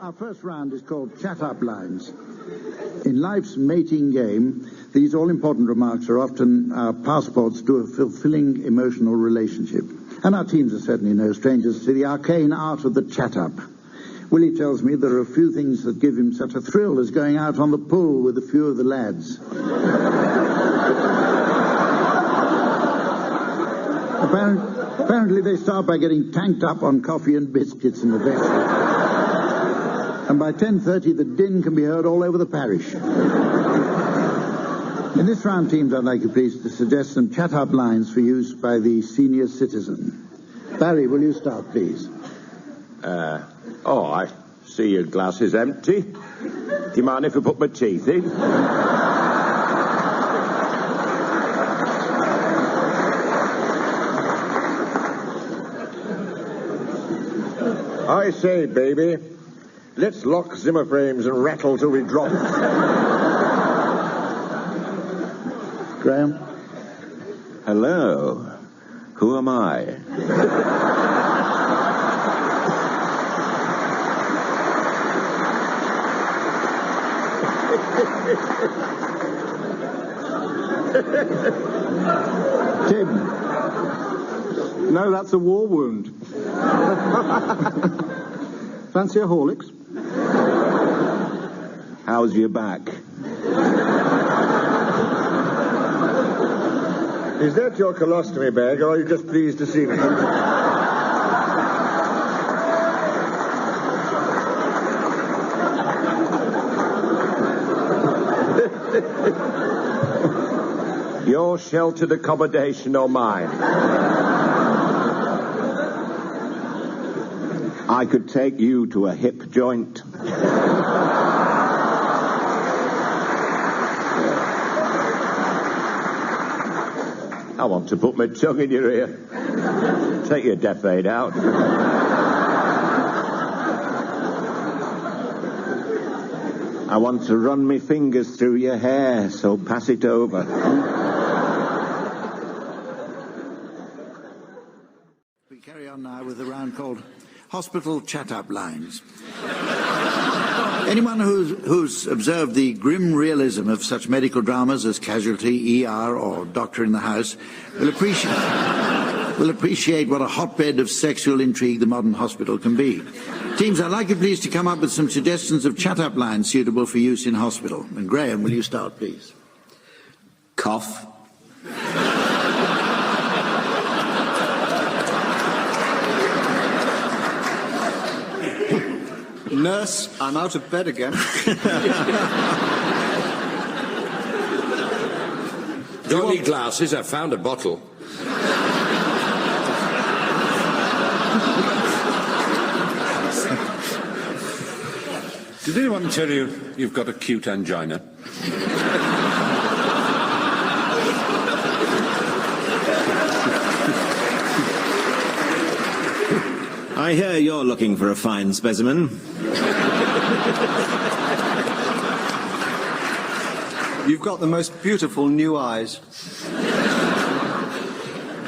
Our first round is called chat-up lines. In life's mating game, these all-important remarks are often our passports to a fulfilling emotional relationship. And our teams are certainly no strangers to the arcane art of the chat-up. Willie tells me there are a few things that give him such a thrill as going out on the pull with a few of the lads. Apparently they start by getting tanked up on coffee and biscuits in the vestry. And by 10:30 the din can be heard all over the parish. In this round, teams, I'd like you please to suggest some chat-up lines for use by the senior citizen. Barry, will you start, please? I see your glass is empty. Do you mind if I put my teeth in? I say, baby, let's lock Zimmer frames and rattle till we drop. Graeme? Hello. Who am I? Tim? No, that's a war wound. Fancy a Horlicks? How's your back? Is that your colostomy bag, or are you just pleased to see me? Your sheltered accommodation or mine? I could take you to a hip joint. I want to put my tongue in your ear. Take your death aid out. I want to run my fingers through your hair, so pass it over. We carry on now with a round called Hospital Chat-Up Lines. Anyone who's observed the grim realism of such medical dramas as Casualty, ER, or Doctor in the House will appreciate what a hotbed of sexual intrigue the modern hospital can be. Teams, I'd like you please to come up with some suggestions of chat-up lines suitable for use in hospital. And Graeme, will you start, please? Cough. Nurse, I'm out of bed again. Don't need glasses, I found a bottle. Did anyone tell you you've got acute angina? I hear you're looking for a fine specimen. You've got the most beautiful new eyes.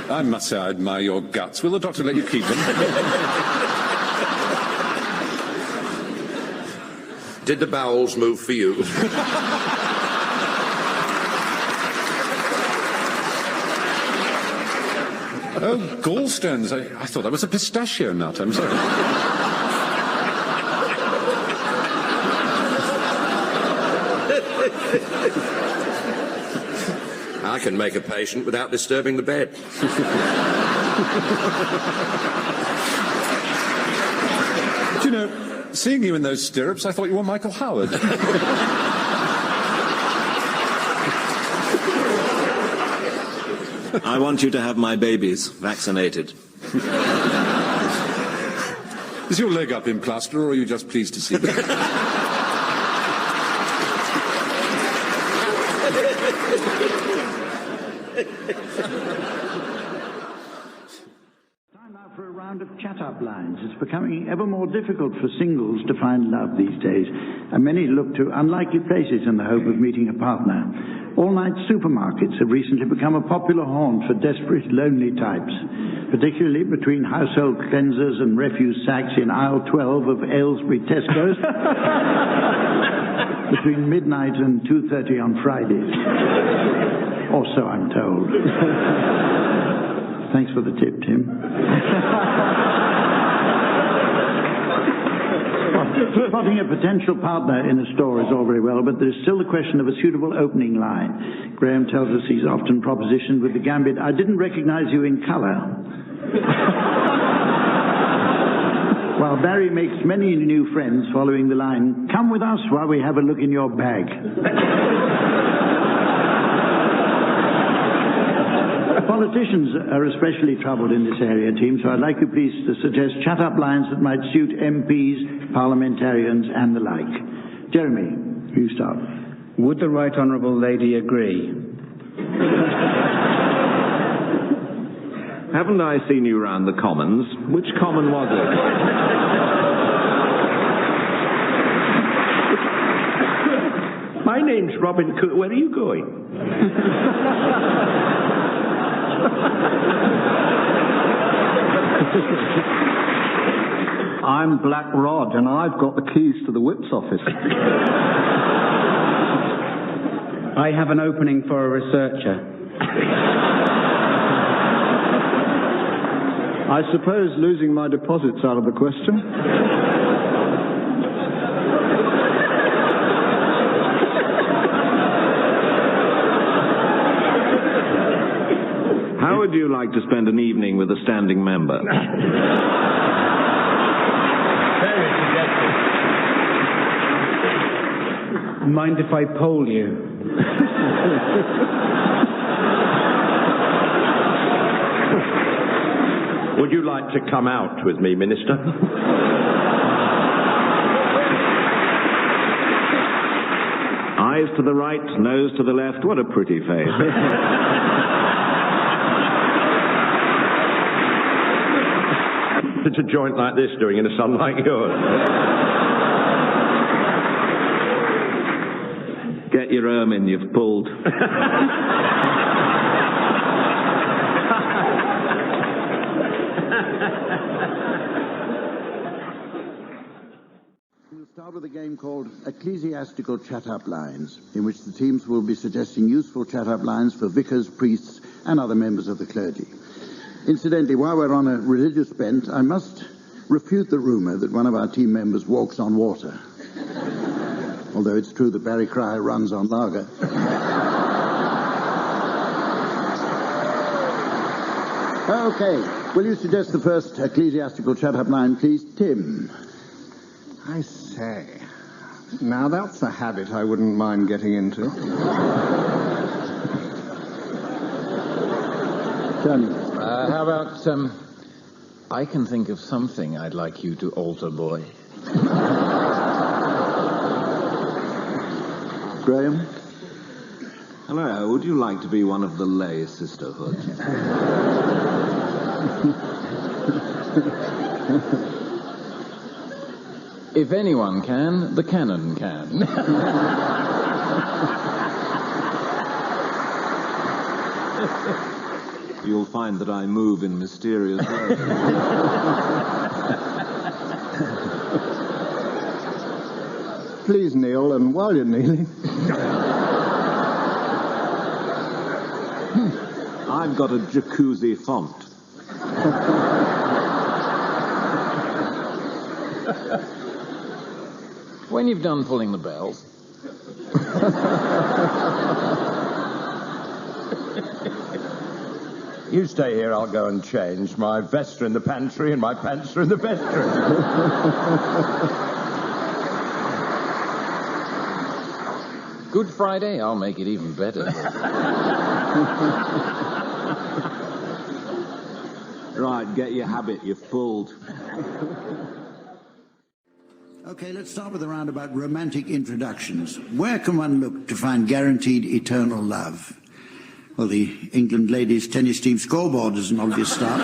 I must say I admire your guts. Will the doctor let you keep them? Did the bowels move for you? Oh, gallstones. I thought that was a pistachio nut. I'm sorry. I can make a patient without disturbing the bed. Do you know, seeing you in those stirrups, I thought you were Michael Howard. I want you to have my babies vaccinated. Is your leg up in plaster, or are you just pleased to see me? Time now for a round round of chat-up lines. It's becoming ever more difficult for singles to find love these days, and many look to unlikely places in the hope of meeting a partner. All-night supermarkets have recently become a popular haunt for desperate, lonely types, particularly between household cleansers and refuse sacks in aisle 12 of Aylesbury Tesco's, between midnight and 2:30 on Fridays. Or so I'm told. Thanks for the tip, Tim. Spotting a potential partner in a store is all very well, but there's still the question of a suitable opening line. Graeme tells us he's often propositioned with the gambit, "I didn't recognize you in colour." While Barry makes many new friends following the line, "Come with us while we have a look in your bag." Politicians are especially troubled in this area, team, so I'd like you please to suggest chat-up lines that might suit MPs, parliamentarians, and the like. Jeremy, you start. Would the Right Honourable Lady agree? Haven't I seen you round the Commons? Which Common was it? My name's Robin Cook. Where are you going? I'm Black Rod, and I've got the keys to the whip's office. I have an opening for a researcher. I suppose losing my deposits out of the question. How would you like to spend an evening with a standing member? Mind if I poll you? Would you like to come out with me, Minister? Eyes to the right, nose to the left. What a pretty face. It's a joint like this doing in a sun like yours. Get your ermine, you've pulled. We'll start with a game called Ecclesiastical Chat-Up Lines, in which the teams will be suggesting useful chat-up lines for vicars, priests, and other members of the clergy. Incidentally, while we're on a religious bent, I must refute the rumour that one of our team members walks on water. Although it's true that Barry Cryer runs on lager. Okay, will you suggest the first ecclesiastical chat-up line, please? Tim. I say. Now that's a habit I wouldn't mind getting into. Tony. How about, I can think of something I'd like you to alter, boy. Graeme? Hello, would you like to be one of the lay sisterhood? If anyone can, the canon can. You'll find that I move in mysterious ways. Please kneel, and while you're kneeling... I've got a jacuzzi font. When you've done pulling the bells. You stay here, I'll go and change. My vests are in the pantry and my pants are in the bedroom. Good Friday, I'll make it even better. Right, get your habit, you've pulled. Okay, let's start with a round about romantic introductions. Where can one look to find guaranteed eternal love? Well, the England ladies' tennis team scoreboard is an obvious start.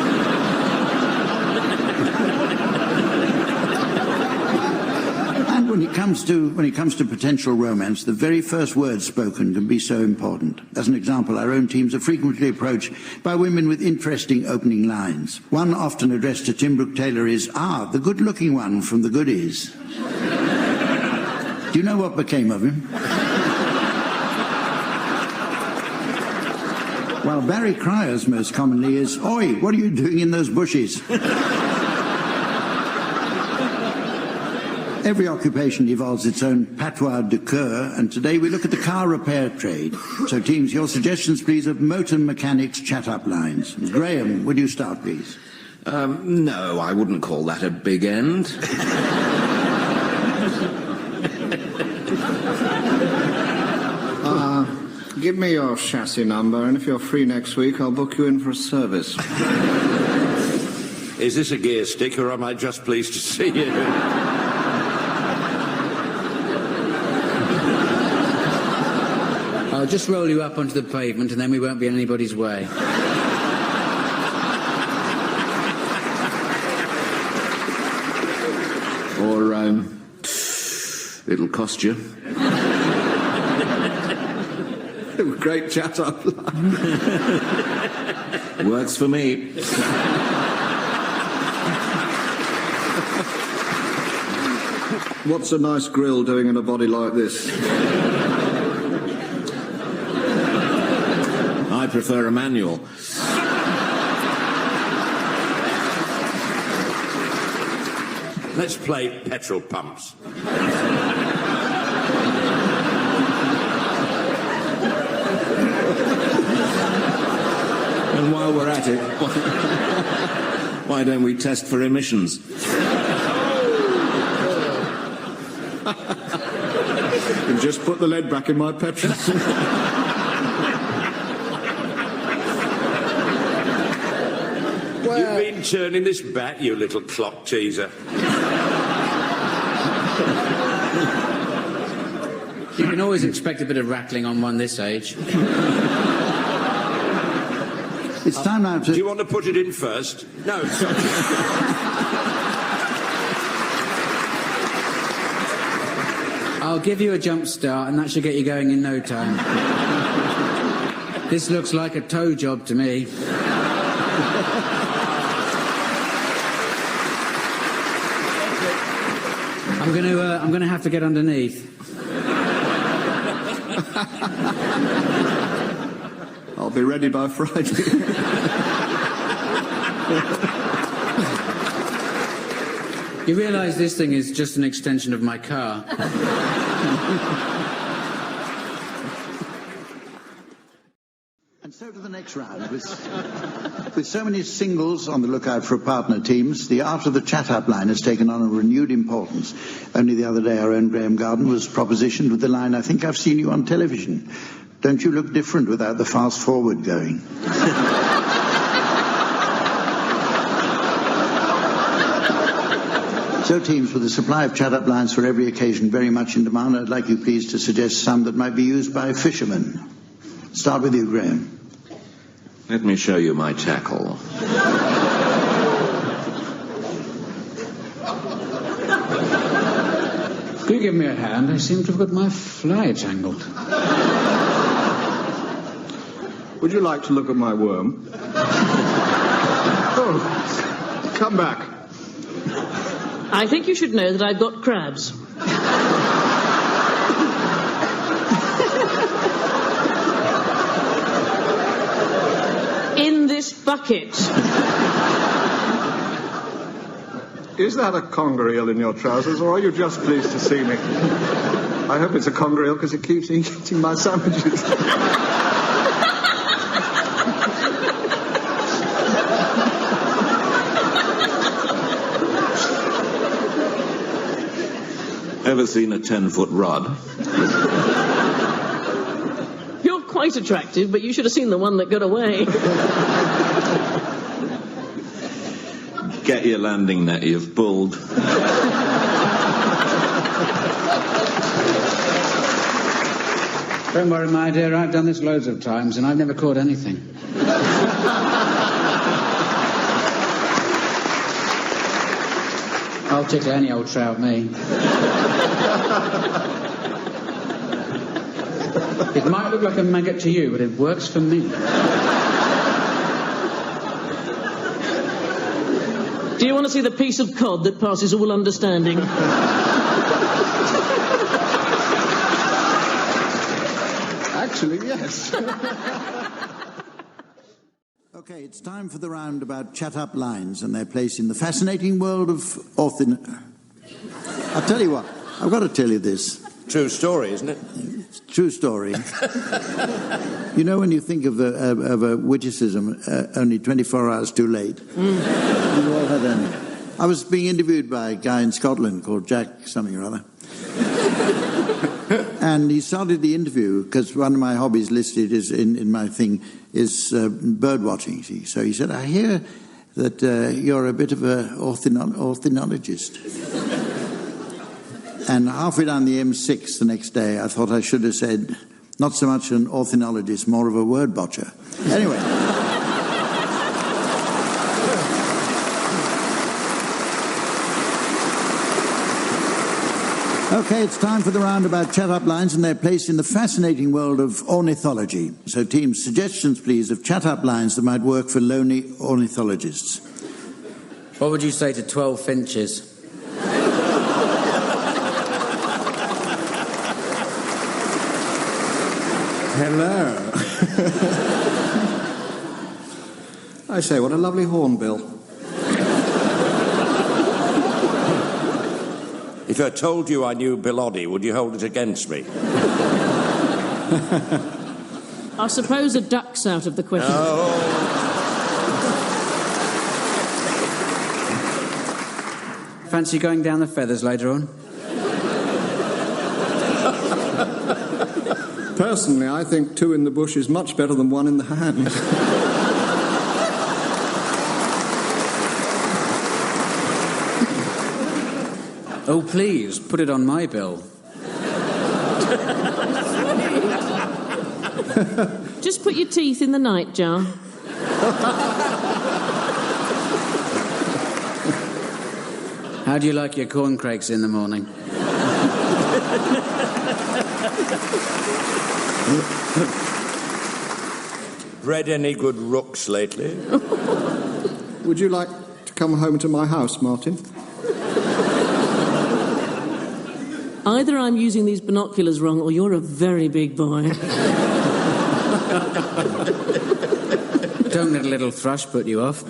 it comes to potential romance, the very first word spoken can be so important. As an example, our own teams are frequently approached by women with interesting opening lines. One often addressed to Tim Brooke-Taylor is, the good-looking one from the Goodies. Do you know what became of him? While Barry Cryer's most commonly is, "Oi, what are you doing in those bushes?" Every occupation evolves its own patois de coeur, and today we look at the car repair trade. So, teams, your suggestions, please, of motor mechanics chat-up lines. Graeme, would you start, please? No, I wouldn't call that a big end. Give me your chassis number, and if you're free next week, I'll book you in for a service. Is this a gear stick, or am I just pleased to see you? I'll just roll you up onto the pavement, and then we won't be in anybody's way. Or, it'll cost you. Great chat-up line. Works for me. What's a nice grill doing in a body like this? I prefer a manual. Let's play petrol pumps. And while we're at it, why don't we test for emissions? And just put the lead back in my petrol. You've been churning this back, you little clock teaser. You can always expect a bit of rattling on one this age. It's time now to... Do you want to put it in first? No. I'll give you a jump start, and that should get you going in no time. This looks like a tow job to me. I'm gonna have to get underneath. I'll be ready by Friday. You realise this thing is just an extension of my car. And so to the next round. With so many singles on the lookout for a partner, teams, the art of the chat-up line has taken on a renewed importance. Only the other day, our own Graeme Garden was propositioned with the line, "I think I've seen you on television. Don't you look different without the fast-forward going?" So, teams, with a supply of chat-up lines for every occasion very much in demand, I'd like you please to suggest some that might be used by fishermen. Start with you, Graeme. Let me show you my tackle. Do give me a hand. I seem to have got my fly tangled. Would you like to look at my worm? Oh, come back. I think you should know that I've got crabs. In this bucket. Is that a conger eel in your trousers, or are you just pleased to see me? I hope it's a conger eel because it keeps eating my sandwiches. Ever seen a 10-foot rod? You're quite attractive, but you should have seen the one that got away. Get your landing net, you've pulled. Don't worry, my dear, I've done this loads of times, and I've never caught anything. I'll tickle any old trout, me. It might look like a maggot to you, but it works for me. Do you want to see the piece of cod that passes all understanding? Actually, yes. Okay, it's time for the round about chat-up lines and their place in the fascinating world of I'll tell you what, I've got to tell you this. True story, isn't it? It's a true story. You know, when you think of a witticism only 24 hours too late, you've all had any. I was being interviewed by a guy in Scotland called Jack something or other. And he started the interview, because one of my hobbies listed is in my thing is bird watching. See? So he said, I hear that you're a bit of an ornithologist. And halfway down the M6 the next day, I thought I should have said, not so much an ornithologist, more of a word botcher. Anyway. Okay, it's time for the roundabout chat-up lines and their place in the fascinating world of ornithology. So, teams, suggestions, please, of chat-up lines that might work for lonely ornithologists. What would you say to 12 finches? Hello. I say, what a lovely hornbill. If I told you I knew Bilotti, would you hold it against me? I suppose a duck's out of the question. Oh. Fancy going down the feathers later on? Personally, I think 2 in the bush is much better than 1 in the hand. Oh, please, put it on my bill. Just put your teeth in the nightjar. How do you like your corncrakes in the morning? Bred any good rooks lately? Would you like to come home to my house, Martin? Either I'm using these binoculars wrong or you're a very big boy. Don't let a little thrush put you off.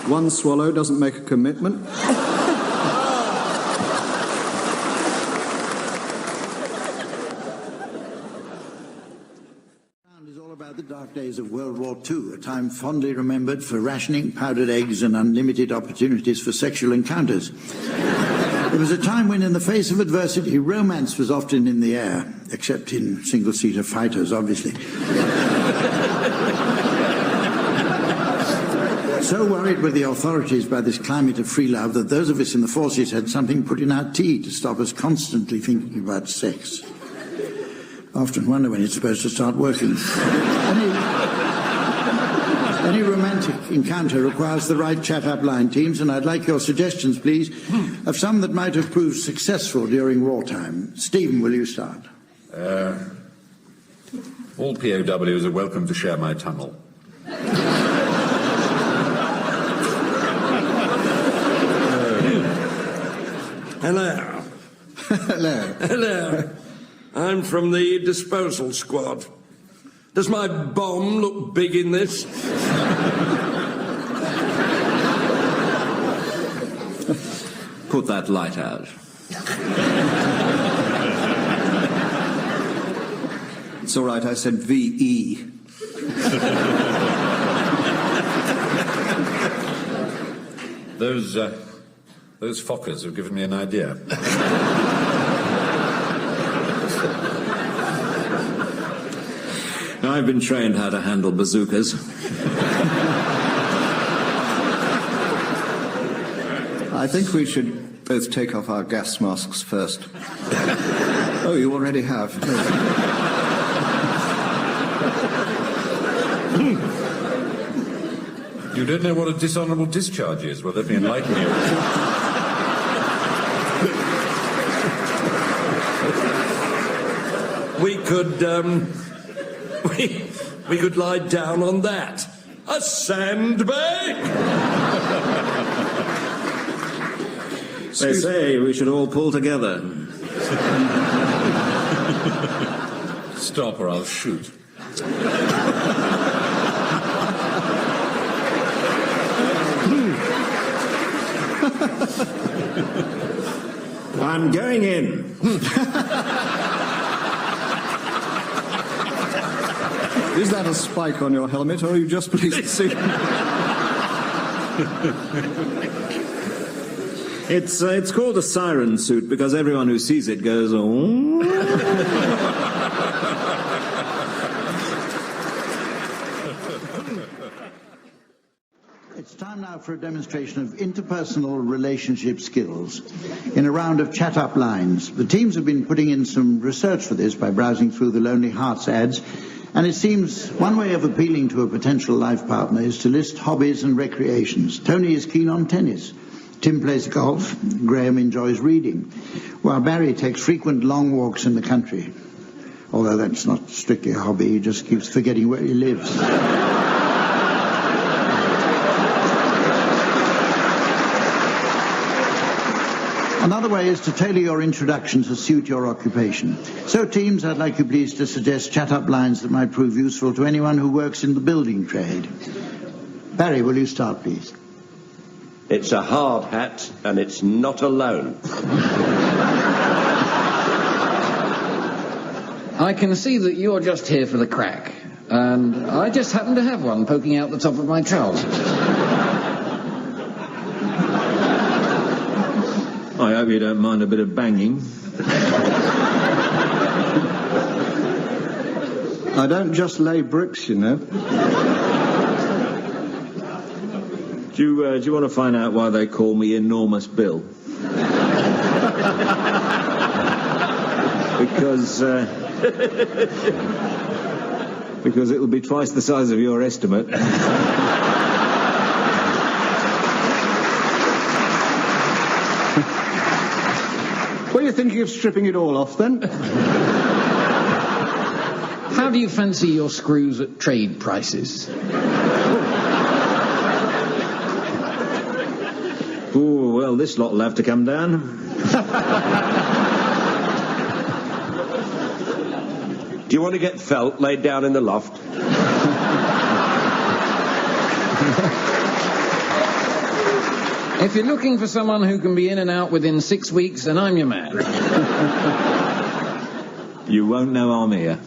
One swallow doesn't make a commitment. Is all about the dark days of World War II, a time fondly remembered for rationing, powdered eggs, and unlimited opportunities for sexual encounters. It was a time when, in the face of adversity, romance was often in the air, except in single-seater fighters, obviously. So worried were the authorities by this climate of free love that those of us in the forces had something put in our tea to stop us constantly thinking about sex. I often wonder when it's supposed to start working. Any romantic encounter requires the right chat-up line, teams, and I'd like your suggestions, please, of some that might have proved successful during wartime. Stephen, will you start? All POWs are welcome to share my tunnel. Hello. Hello. Hello. I'm from the disposal squad. Does my bomb look big in this? Put that light out. It's all right, I said VE. Those Fockers have given me an idea. I've been trained how to handle bazookas. I think we should both take off our gas masks first. Oh, you already have. You don't know what a dishonourable discharge is? Well, let me enlighten you. We could lie down on that. A sandbag? They say we should all pull together. Stop or I'll shoot. I'm going in. Is that a spike on your helmet, or are you just pleased to see? It's called a siren suit because everyone who sees it goes, oh. It's time now for a demonstration of interpersonal relationship skills in a round of chat-up lines. The teams have been putting in some research for this by browsing through the Lonely Hearts ads, and it seems one way of appealing to a potential life partner is to list hobbies and recreations. Tony is keen on tennis. Tim plays golf. Graeme enjoys reading, while Barry takes frequent long walks in the country. Although that's not strictly a hobby, he just keeps forgetting where he lives. Another way is to tailor your introduction to suit your occupation. So, teams, I'd like you please to suggest chat-up lines that might prove useful to anyone who works in the building trade. Barry, will you start, please? It's a hard hat, and it's not a loan. I can see that you're just here for the crack, and I just happen to have one poking out the top of my trousers. I hope you don't mind a bit of banging. I don't just lay bricks, you know. Do you want to find out why they call me Enormous Bill? Because it'll be twice the size of your estimate. Were you thinking of stripping it all off, then? How do you fancy your screws at trade prices? Oh, well, this lot will have to come down. Do you want to get felt laid down in the loft? If you're looking for someone who can be in and out within 6 weeks, then I'm your man. You won't know I'm here.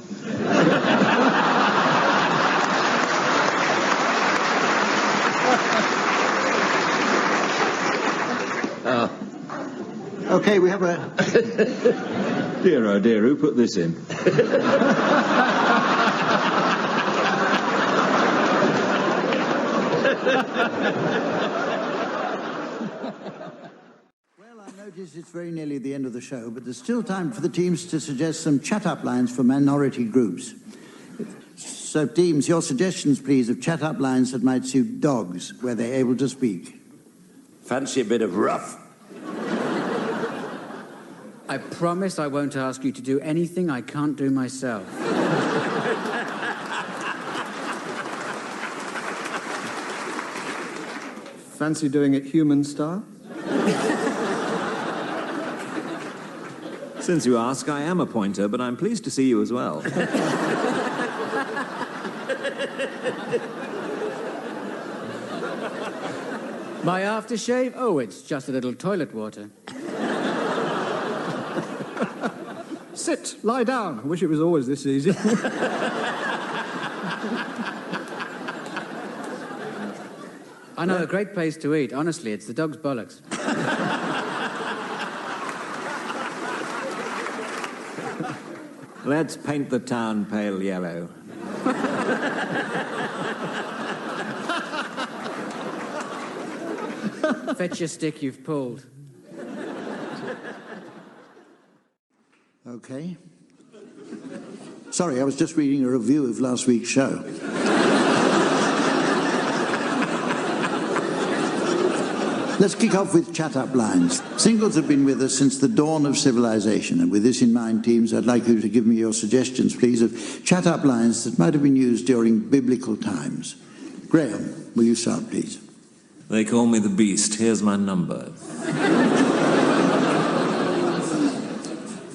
Okay, we have a... Dear, oh dear, who put this in? It's very nearly the end of the show, but there's still time for the teams to suggest some chat-up lines for minority groups. So, teams, your suggestions, please, of chat-up lines that might suit dogs, where they're able to speak. Fancy a bit of rough? I promise I won't ask you to do anything I can't do myself. Fancy doing it human style? Since you ask, I am a pointer, but I'm pleased to see you as well. My aftershave? Oh, it's just a little toilet water. Sit, lie down. I wish it was always this easy. I know a great place to eat. Honestly, it's the dog's bollocks. Let's paint the town pale yellow. Fetch your stick, you've pulled. Okay. Sorry, I was just reading a review of last week's show. Let's kick off with chat-up lines. Singles have been with us since the dawn of civilization, and with this in mind, teams, I'd like you to give me your suggestions, please, of chat-up lines that might have been used during biblical times. Graeme, will you start, please? They call me the Beast. Here's my number.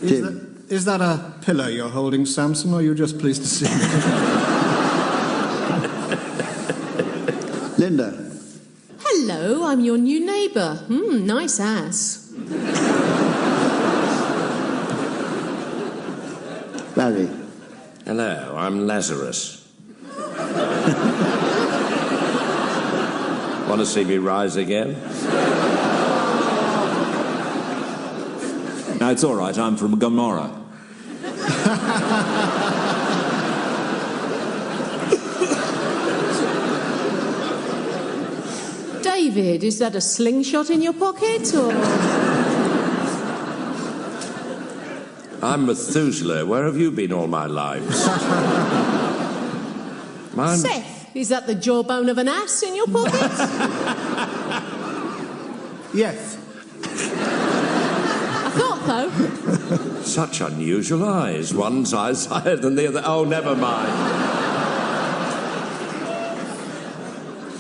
Tim. Is that a pillow you're holding, Samson, or are you just pleased to see me? Linda. Hello, I'm your new neighbour. Nice ass. Barry. Hello, I'm Lazarus. Want to see me rise again? No, it's all right. I'm from Gomorrah. David, is that a slingshot in your pocket, or...? I'm Methuselah. Where have you been all my lives? Seth, is that the jawbone of an ass in your pocket? Yes. I thought so. Such unusual eyes. One's eyes higher than the other. Oh, never mind.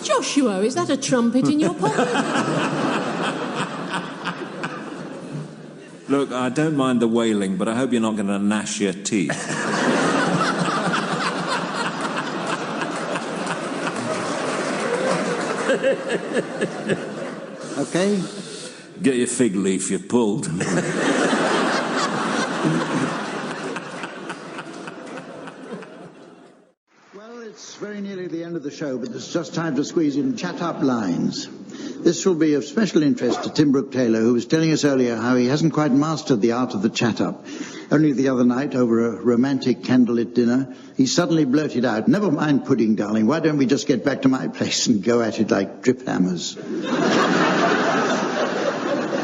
Joshua, is that a trumpet in your pocket? Look, I don't mind the wailing, but I hope you're not going to gnash your teeth. Okay. Get your fig leaf, you pulled. Well, it's very nearly the end of the show, but there's just time to squeeze in chat-up lines. This will be of special interest to Tim Brooke-Taylor, who was telling us earlier how he hasn't quite mastered the art of the chat-up. Only the other night, over a romantic candlelit dinner, he suddenly blurted out, "Never mind pudding, darling, why don't we just get back to my place and go at it like drip hammers?"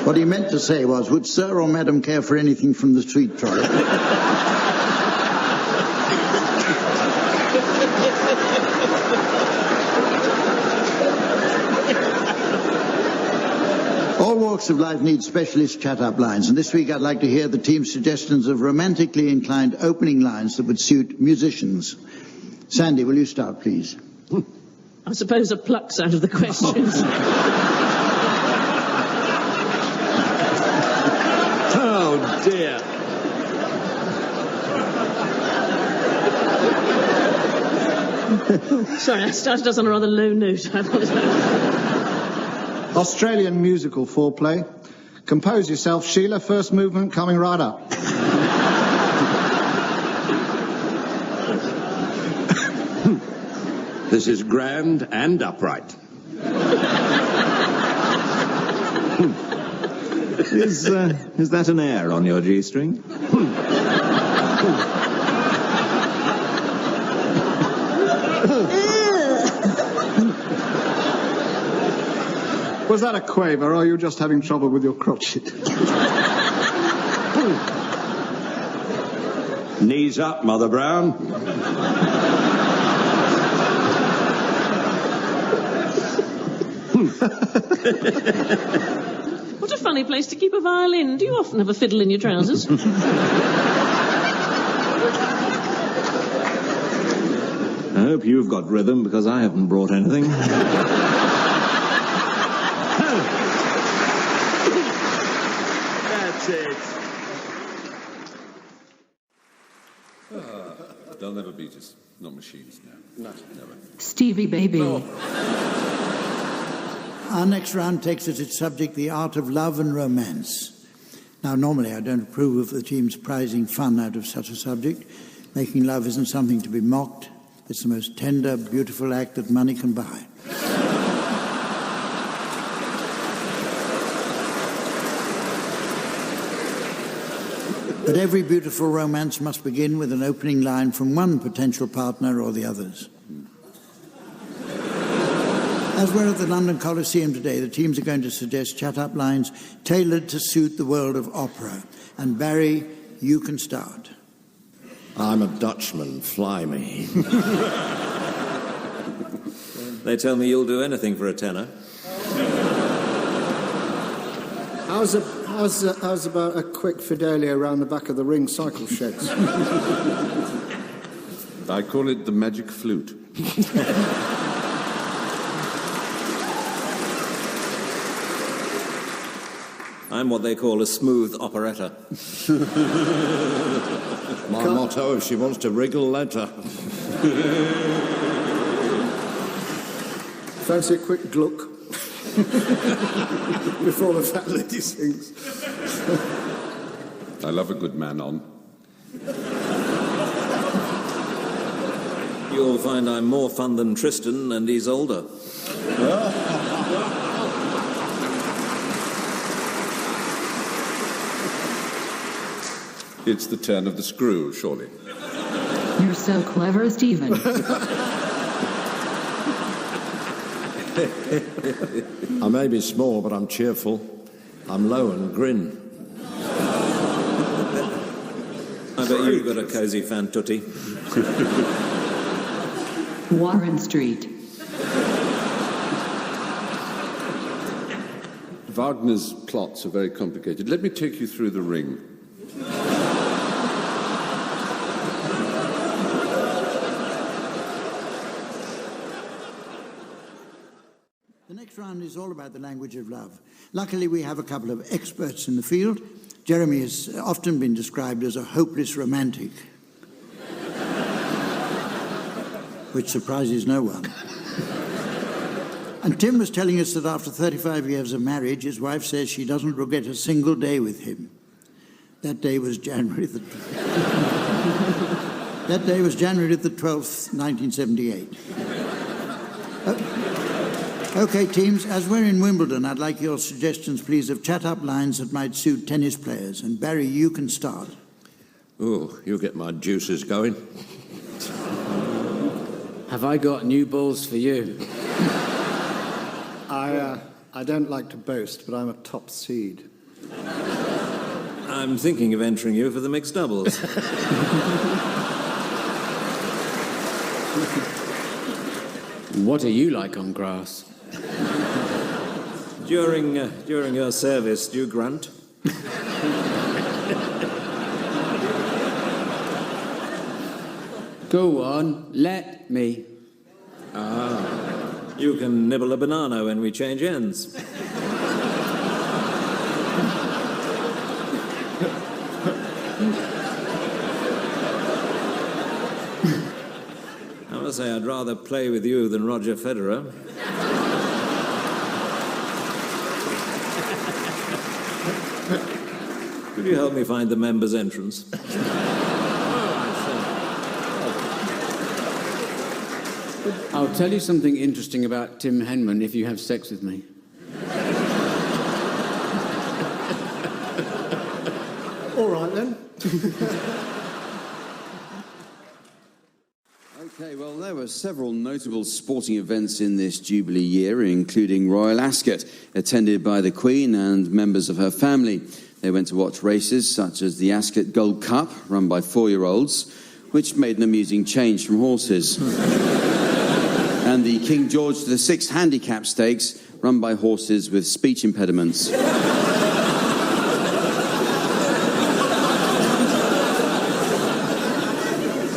What he meant to say was, would sir or madam care for anything from the street trolley? All walks of life need specialist chat-up lines, and this week I'd like to hear the team's suggestions of romantically inclined opening lines that would suit musicians. Sandi, will you start, please? I suppose a pluck's out of the questions. Oh, dear. Sorry, I started us on a rather low note. I apologise. Australian musical foreplay. Compose yourself, Sheila. First movement coming right up. This is grand and upright. Is that an air on your G-string? Was that a quaver, or are you just having trouble with your crotchet? Knees up, Mother Brown. What a funny place to keep a violin. Do you often have a fiddle in your trousers? I hope you've got rhythm, because I haven't brought anything. That's it. They'll never beat us. Not machines, no. No. Never. Stevie, baby. Oh. Our next round takes as its subject the art of love and romance. Now, normally I don't approve of the teams prizing fun out of such a subject. Making love isn't something to be mocked. It's the most tender, beautiful act that money can buy. But every beautiful romance must begin with an opening line from one potential partner or the others. As we're at the London Coliseum today, the teams are going to suggest chat-up lines tailored to suit the world of opera. And Barry, you can start. I'm a Dutchman. Fly me. They tell me you'll do anything for a tenner. How's about a quick Fidelio round the back of the ring cycle sheds? I call it the magic flute. I'm what they call a smooth operetta. My motto, if she wants to wriggle, let her. Fancy a quick gluck before the fat lady sings. I love a good man on. You'll find I'm more fun than Tristan, and he's older. It's the turn of the screw, surely. You're so clever, Stephen. I may be small, but I'm cheerful. I'm low and grin. I bet you've got a cosy fantutti. Warren Street. Wagner's plots are very complicated. Let me take you through the ring. The next round is all about the language of love. Luckily, we have a couple of experts in the field. Jeremy has often been described as a hopeless romantic, which surprises no one. And Tim was telling us that after 35 years of marriage, his wife says she doesn't regret a single day with him. That day was January the 12th, 1978. OK, teams, as we're in Wimbledon, I'd like your suggestions, please, of chat-up lines that might suit tennis players. And Barry, you can start. Oh, you get my juices going. Have I got new balls for you? I don't like to boast, but I'm a top seed. I'm thinking of entering you for the mixed doubles. What are you like on grass? During your service, do you grunt? Go on, let me. You can nibble a banana when we change ends. I must say I'd rather play with you than Roger Federer. Could you help me find the members' entrance? I'll tell you something interesting about Tim Henman if you have sex with me. All right, then. OK, well, there were several notable sporting events in this Jubilee year, including Royal Ascot, attended by the Queen and members of her family. They went to watch races such as the Ascot Gold Cup, run by 4-year-olds, which made an amusing change from horses. And the King George VI Handicap Stakes, run by horses with speech impediments.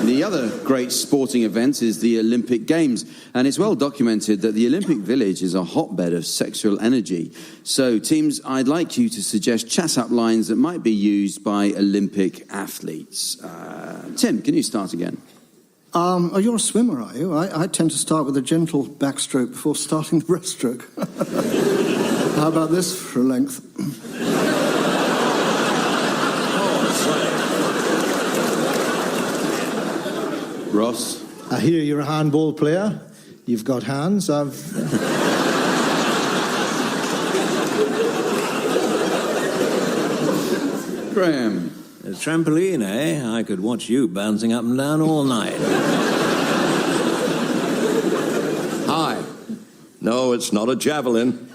The other great sporting event is the Olympic Games, and it's well documented that the Olympic Village is a hotbed of sexual energy. So, teams, I'd like you to suggest chat-up lines that might be used by Olympic athletes. Tim, can you start again? Oh, you're a swimmer, are you? I tend to start with a gentle backstroke before starting the breaststroke. How about this for a length? Ross? I hear you're a handball player. You've got hands. Graeme? A trampoline, eh? I could watch you bouncing up and down all night. Hi. No, it's not a javelin.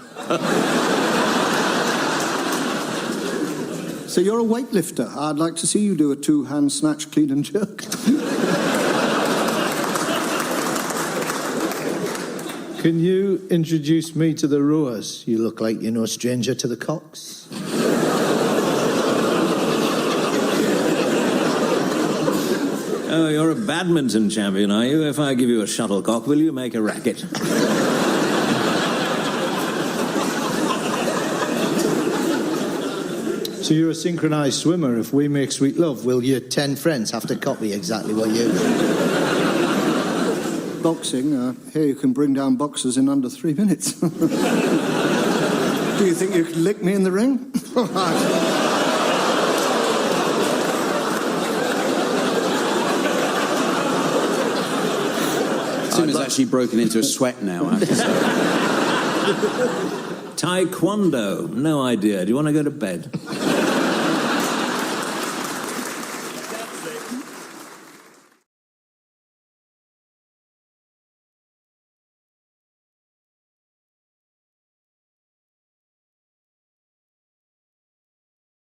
So you're a weightlifter. I'd like to see you do a 2-hand snatch, clean and jerk. Can you introduce me to the rowers? You look like you're no stranger to the cocks. Oh, you're a badminton champion, are you? If I give you a shuttlecock, will you make a racket? So you're a synchronised swimmer. If we make sweet love, will your 10 friends have to copy exactly what you do? Boxing, here you can bring down boxers in under 3 minutes. Do you think you could lick me in the ring? Tim has actually broken into a sweat now, I have to say. Taekwondo. No idea. Do you want to go to bed?